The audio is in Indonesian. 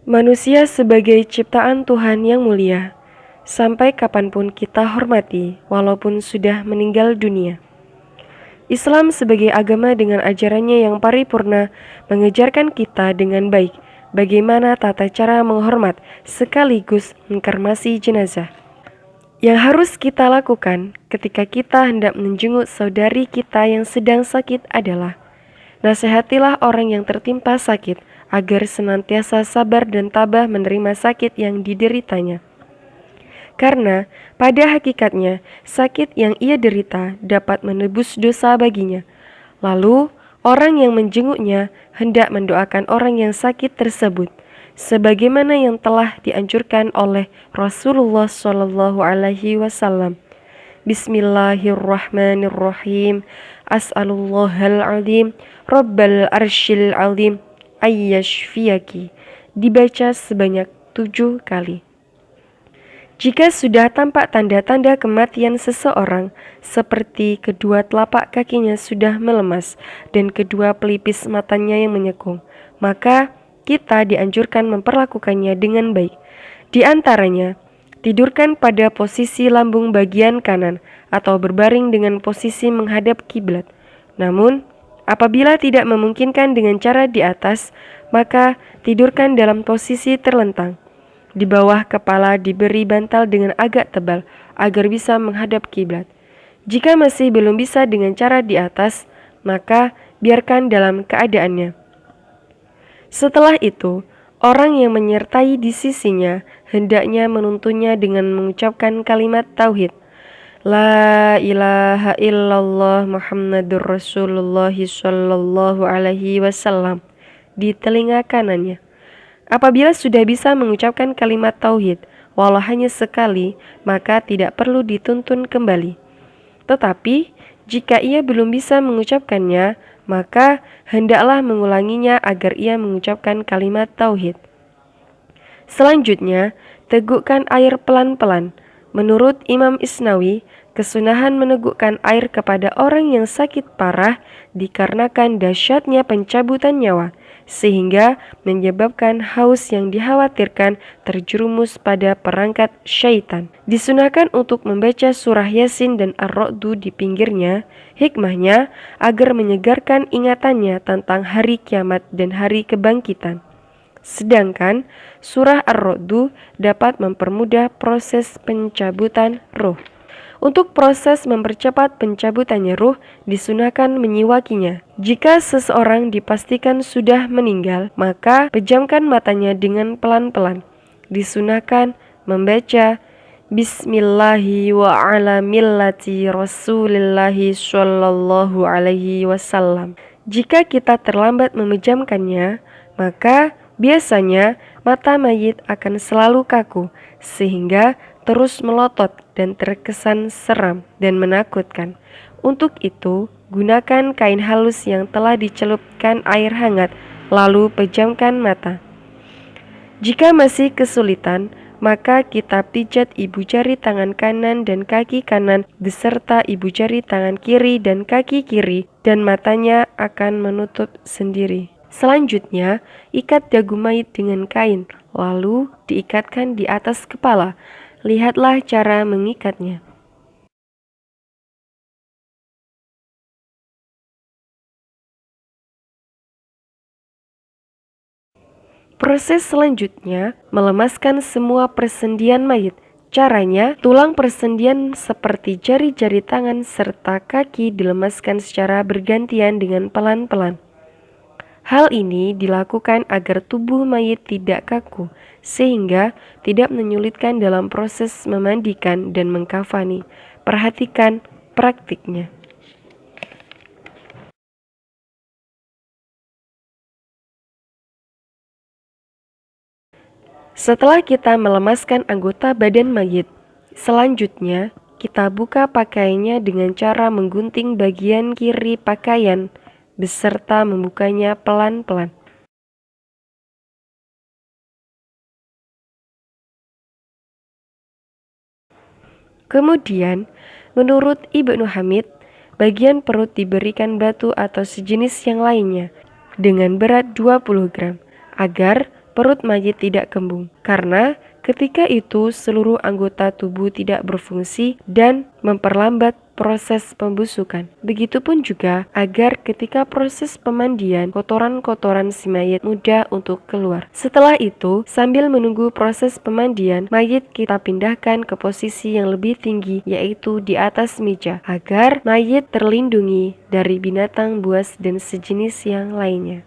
Manusia sebagai ciptaan Tuhan yang mulia, sampai kapanpun kita hormati, walaupun sudah meninggal dunia. Islam sebagai agama dengan ajarannya yang paripurna mengajarkan kita dengan baik bagaimana tata cara menghormat sekaligus mengkremasi jenazah. Yang harus kita lakukan ketika kita hendak menjenguk saudari kita yang sedang sakit adalah nasihatilah orang yang tertimpa sakit agar senantiasa sabar dan tabah menerima sakit yang dideritanya. Karena pada hakikatnya sakit yang ia derita dapat menebus dosa baginya. Lalu orang yang menjenguknya hendak mendoakan orang yang sakit tersebut, sebagaimana yang telah dianjurkan oleh Rasulullah SAW. Bismillahirrahmanirrahim. As'alullahal azim Rabbal arsyil azim ayyashfiyaki. Dibaca sebanyak 7 kali. Jika sudah tampak tanda-tanda kematian seseorang, seperti kedua telapak kakinya sudah melemas dan kedua pelipis matanya yang menyekung, maka kita dianjurkan memperlakukannya dengan baik. Di antaranya, tidurkan pada posisi lambung bagian kanan atau berbaring dengan posisi menghadap kiblat. Namun, apabila tidak memungkinkan dengan cara di atas, maka tidurkan dalam posisi terlentang. Di bawah kepala diberi bantal dengan agak tebal agar bisa menghadap kiblat. Jika masih belum bisa dengan cara di atas, maka biarkan dalam keadaannya. Setelah itu, orang yang menyertai di sisinya hendaknya menuntunnya dengan mengucapkan kalimat tauhid. La ilaha illallah Muhammadur Rasulullah sallallahu alaihi wasallam di telinga kanannya. Apabila sudah bisa mengucapkan kalimat tauhid, walau hanya sekali, maka tidak perlu dituntun kembali. Tetapi, jika ia belum bisa mengucapkannya, maka hendaklah mengulanginya agar ia mengucapkan kalimat tauhid. Selanjutnya, tegukkan air pelan-pelan. Menurut Imam Isnawi, kesunahan menegukkan air kepada orang yang sakit parah dikarenakan dahsyatnya pencabutan nyawa, sehingga menyebabkan haus yang dikhawatirkan terjerumus pada perangkat syaitan. Disunahkan untuk membaca surah Yasin dan Ar-Ra'du di pinggirnya, hikmahnya agar menyegarkan ingatannya tentang hari kiamat dan hari kebangkitan. Sedangkan surah Ar-Ra'du dapat mempermudah proses pencabutan ruh. Untuk proses mempercepat pencabutannya ruh, disunahkan menyiwakinya. Jika seseorang dipastikan sudah meninggal, maka pejamkan matanya dengan pelan-pelan. Disunahkan membaca Bismillahi wa ala millati Rasulillahi sallallahu alaihi wasallam. Jika kita terlambat memejamkannya, maka biasanya mata mayit akan selalu kaku, sehingga terus melotot dan terkesan seram dan menakutkan. Untuk itu, gunakan kain halus yang telah dicelupkan air hangat, lalu pejamkan mata. Jika masih kesulitan, maka kita pijat ibu jari tangan kanan dan kaki kanan beserta ibu jari tangan kiri dan kaki kiri, dan matanya akan menutup sendiri. Selanjutnya, ikat dagu mayit dengan kain, lalu diikatkan di atas kepala. Lihatlah cara mengikatnya. Proses selanjutnya, melemaskan semua persendian mayit. Caranya, tulang persendian seperti jari-jari tangan serta kaki dilemaskan secara bergantian dengan pelan-pelan. Hal ini dilakukan agar tubuh mayit tidak kaku, sehingga tidak menyulitkan dalam proses memandikan dan mengkafani. Perhatikan praktiknya. Setelah kita melemaskan anggota badan mayit, selanjutnya kita buka pakaiannya dengan cara menggunting bagian kiri pakaian beserta membukanya pelan-pelan. Kemudian, menurut Ibnu Hamid, bagian perut diberikan batu atau sejenis yang lainnya dengan berat 20 gram agar perut mayit tidak kembung. Karena ketika itu seluruh anggota tubuh tidak berfungsi dan memperlambat proses pembusukan. Begitupun juga agar ketika proses pemandian, kotoran-kotoran si mayit mudah untuk keluar. Setelah itu, sambil menunggu proses pemandian, mayit kita pindahkan ke posisi yang lebih tinggi, yaitu di atas meja, agar mayit terlindungi dari binatang buas dan sejenis yang lainnya.